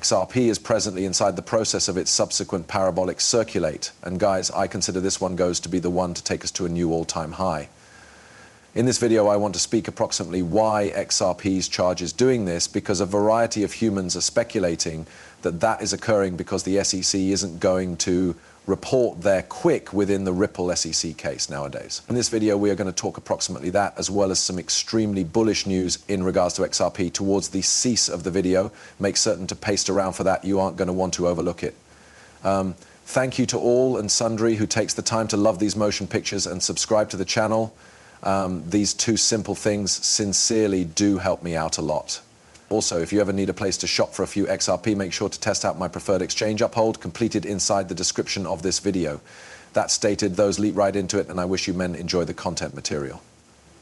XRP is presently inside the process of its subsequent parabolic circulate. And guys, I consider this one goes to be the one to take us to a new all-time high. In this video, I want to speak approximately why XRP's charge is doing this, because a variety of humans are speculating that that is occurring because the SEC isn't going to report their quick within the Ripple SEC case nowadays. In this video, we are going to talk approximately that, as well as some extremely bullish news in regards to XRP towards the cease of the video. Make certain to paste around for that. You aren't going to want to overlook it. Thank you to all and sundry who takes the time to love these motion pictures and subscribe to the channel. These two simple things sincerely do help me out a lot. Also, if you ever need a place to shop for a few XRP, make sure to test out my preferred exchange uphold, completed inside the description of this video. That stated, those leap right into it, and I wish you men enjoy the content material.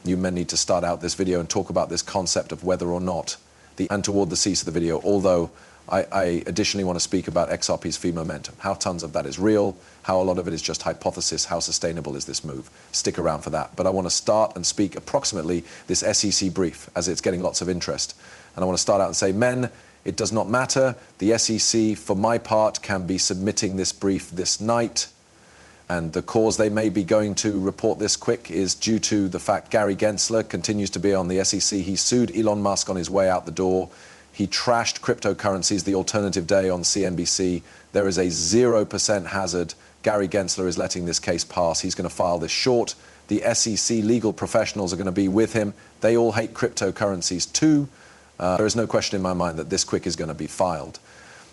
You men need to start out this video and talk about this concept of whether or not, and toward the cease of the video, although I additionally want to speak about XRP's fee momentum. How tons of that is real, how a lot of it is just hypothesis, how sustainable is this move. Stick around for that. But I want to start and speak approximately this SEC brief, as it's getting lots of interest. And I want to start out and say, men, it does not matter. The SEC, for my part, can be submitting this brief this night. And the cause they may be going to report this quick is due to the fact Gary Gensler continues to be on the SEC. He sued Elon Musk on his way out the door. He trashed cryptocurrencies the alternative day on CNBC. There is a 0% hazard. Gary Gensler is letting this case pass. He's going to file this short. The SEC legal professionals are going to be with him. They all hate cryptocurrencies too. There is no question in my mind that this quick is going to be filed.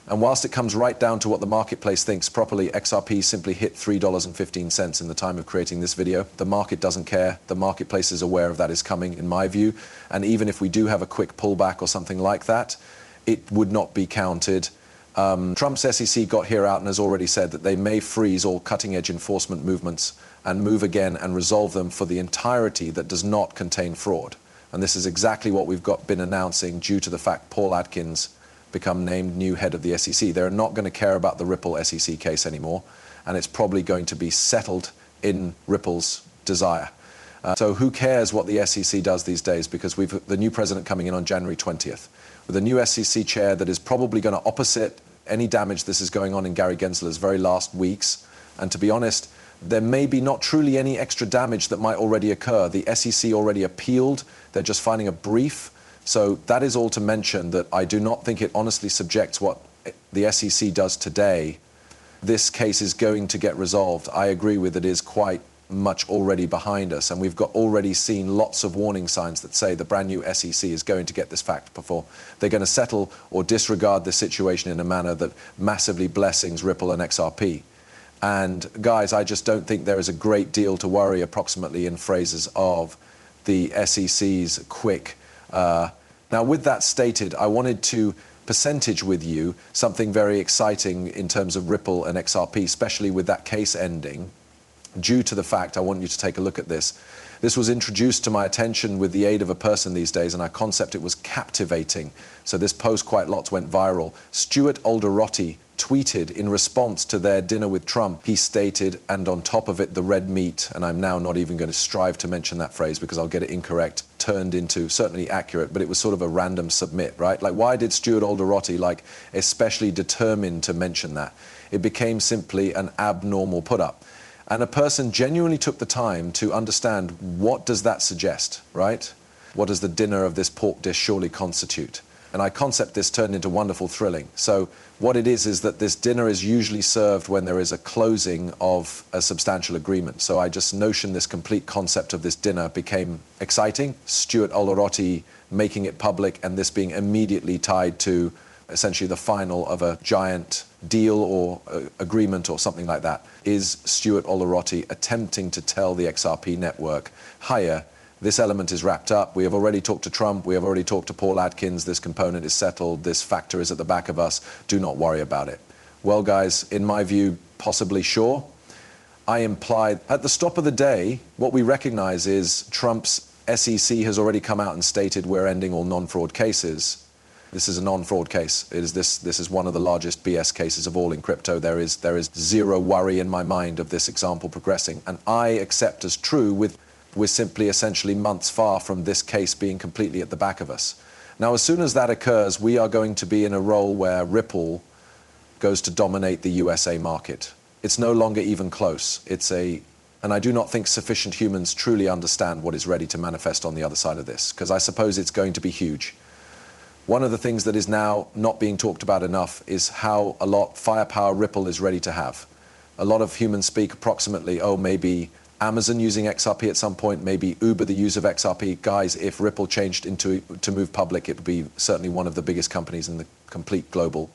And whilst it comes right down to what the marketplace thinks properly, XRP simply hit $3.15 in the time of creating this video. The market doesn't care. The marketplace is aware of that is coming, in my view. And even if we do have a quick pullback or something like that, it would not be counted. Trump's SEC got here out and has already said that they may freeze all cutting-edge enforcement movements and move again and resolve them for the entirety that does not contain fraud. And this is exactly what we've been announcing due to the fact Paul Atkins become named new head of the SEC. They're not going to care about the Ripple SEC case anymore, and it's probably going to be settled in Ripple's desire. So who cares what the SEC does these days, because we've the new president coming in on January 20th, with a new SEC chair that is probably going to opposite any damage this is going on in Gary Gensler's very last weeks. And to be honest, there may be not truly any extra damage that might already occur. The SEC already appealed. They're just finding a brief. So that is all to mention that I do not think it honestly subjects what the SEC does today. This case is going to get resolved. I agree with it is quite much already behind us. And we've already seen lots of warning signs that say the brand new SEC is going to get this fact before they're going to settle or disregard the situation in a manner that massively blessings Ripple and XRP. And guys, I just don't think there is a great deal to worry approximately in phrases of the SEC's quick. Now, with that stated, I wanted to percentage with you something very exciting in terms of Ripple and XRP, especially with that case ending, due to the fact, I want you to take a look at this. This was introduced to my attention with the aid of a person these days, and I concept it was captivating. So this post quite lots went viral. Stuart Alderotti tweeted in response to their dinner with Trump. He stated, and on top of it, the red meat, and I'm now not even going to strive to mention that phrase because I'll get it incorrect, turned into certainly accurate, but it was sort of a random submit, right? Like, why did Stuart Alderotti, especially determined to mention that? It became simply an abnormal put-up. And a person genuinely took the time to understand, what does that suggest, right? What does the dinner of this pork dish surely constitute? And I concept this turned into wonderful thrilling. So what it is that this dinner is usually served when there is a closing of a substantial agreement. So I just notion this complete concept of this dinner became exciting. Stuart Alderotti making it public, and this being immediately tied to essentially the final of a giant deal or agreement or something like that. Is Stuart Alderotti attempting to tell the XRP network, hiya, this element is wrapped up. We have already talked to Trump. We have already talked to Paul Atkins. This component is settled. This factor is at the back of us. Do not worry about it. Well, guys, in my view, possibly sure. I implied at the stop of the day, what we recognize is Trump's SEC has already come out and stated we're ending all non-fraud cases. This is a non-fraud case. This is one of the largest BS cases of all in crypto. There is zero worry in my mind of this example progressing. And I accept as true we're simply essentially months far from this case being completely at the back of us. Now, as soon as that occurs, we are going to be in a role where Ripple goes to dominate the USA market. It's no longer even close. And I do not think sufficient humans truly understand what is ready to manifest on the other side of this, because I suppose it's going to be huge. One of the things that is now not being talked about enough is how a lot firepower Ripple is ready to have. A lot of humans speak approximately, oh, maybe Amazon using XRP at some point, maybe Uber the use of XRP. Guys, if Ripple changed to move public, it would be certainly one of the biggest companies in the complete global.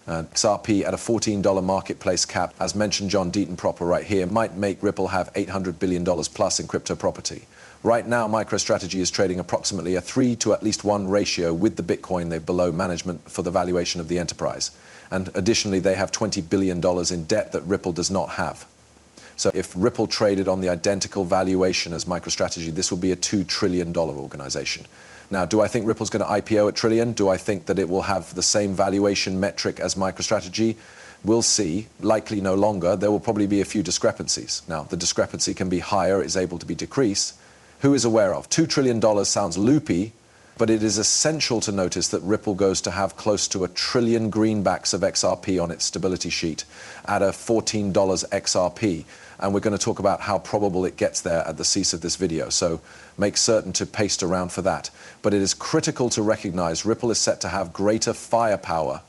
XRP at a $14 marketplace cap, as mentioned John Deaton proper right here, might make Ripple have $800 billion plus in crypto property. Right now, MicroStrategy is trading approximately a 3 to at least 1 ratio with the Bitcoin they're below management for the valuation of the enterprise. And additionally, they have $20 billion in debt that Ripple does not have. So if Ripple traded on the identical valuation as MicroStrategy, this would be a $2 trillion organization. Now, do I think Ripple's going to IPO at trillion? Do I think that it will have the same valuation metric as MicroStrategy? We'll see. Likely no longer. There will probably be a few discrepancies. Now, the discrepancy can be higher, is able to be decreased. Who is aware of? $2 trillion sounds loopy, but it is essential to notice that Ripple goes to have close to $1 trillion greenbacks of XRP on its stability sheet at a $14 XRP. And we're going to talk about how probable it gets there at the cease of this video. So make certain to paste around for that. But it is critical to recognize Ripple is set to have greater firepower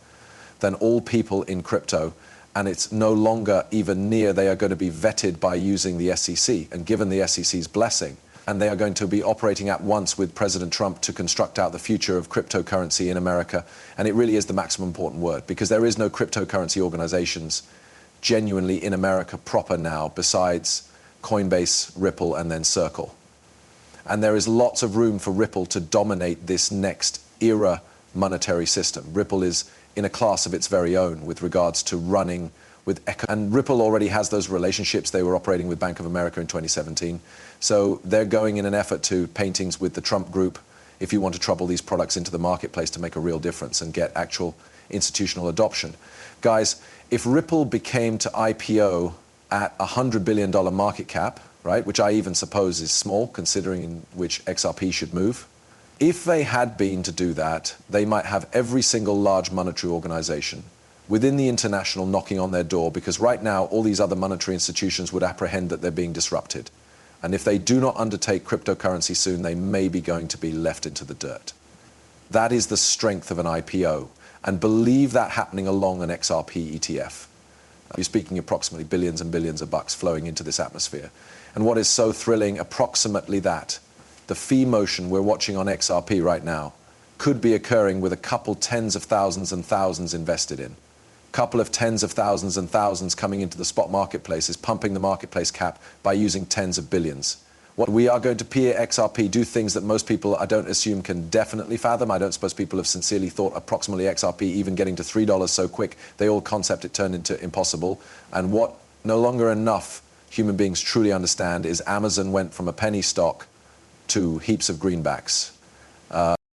than all people in crypto. And it's no longer even near they are going to be vetted by using the SEC and given the SEC's blessing. And they are going to be operating at once with President Trump to construct out the future of cryptocurrency in America. And it really is the maximum important word, because there is no cryptocurrency organizations genuinely in America proper now besides Coinbase, Ripple, and then Circle. And there is lots of room for Ripple to dominate this next era monetary system. Ripple is in a class of its very own with regards to running with and Ripple already has those relationships. They were operating with Bank of America in 2017. So they're going in an effort to paintings with the Trump group if you want to trouble these products into the marketplace to make a real difference and get actual institutional adoption. Guys, if Ripple became to IPO at a $100 billion market cap, right, which I even suppose is small considering in which XRP should move, if they had been to do that, they might have every single large monetary organization within the international knocking on their door, because right now all these other monetary institutions would apprehend that they're being disrupted. And if they do not undertake cryptocurrency soon, they may be going to be left into the dirt. That is the strength of an IPO. And believe that happening along an XRP ETF. You're speaking approximately billions and billions of bucks flowing into this atmosphere. And what is so thrilling, approximately that, the fee motion we're watching on XRP right now could be occurring with a couple tens of thousands and thousands invested in. Couple of tens of thousands and thousands coming into the spot marketplace is pumping the marketplace cap by using tens of billions. What we are going to peer XRP do things that most people, I don't assume, can definitely fathom. I don't suppose people have sincerely thought approximately XRP even getting to $3 so quick. They all concept it turned into impossible. And what no longer enough human beings truly understand is Amazon went from a penny stock to heaps of greenbacks.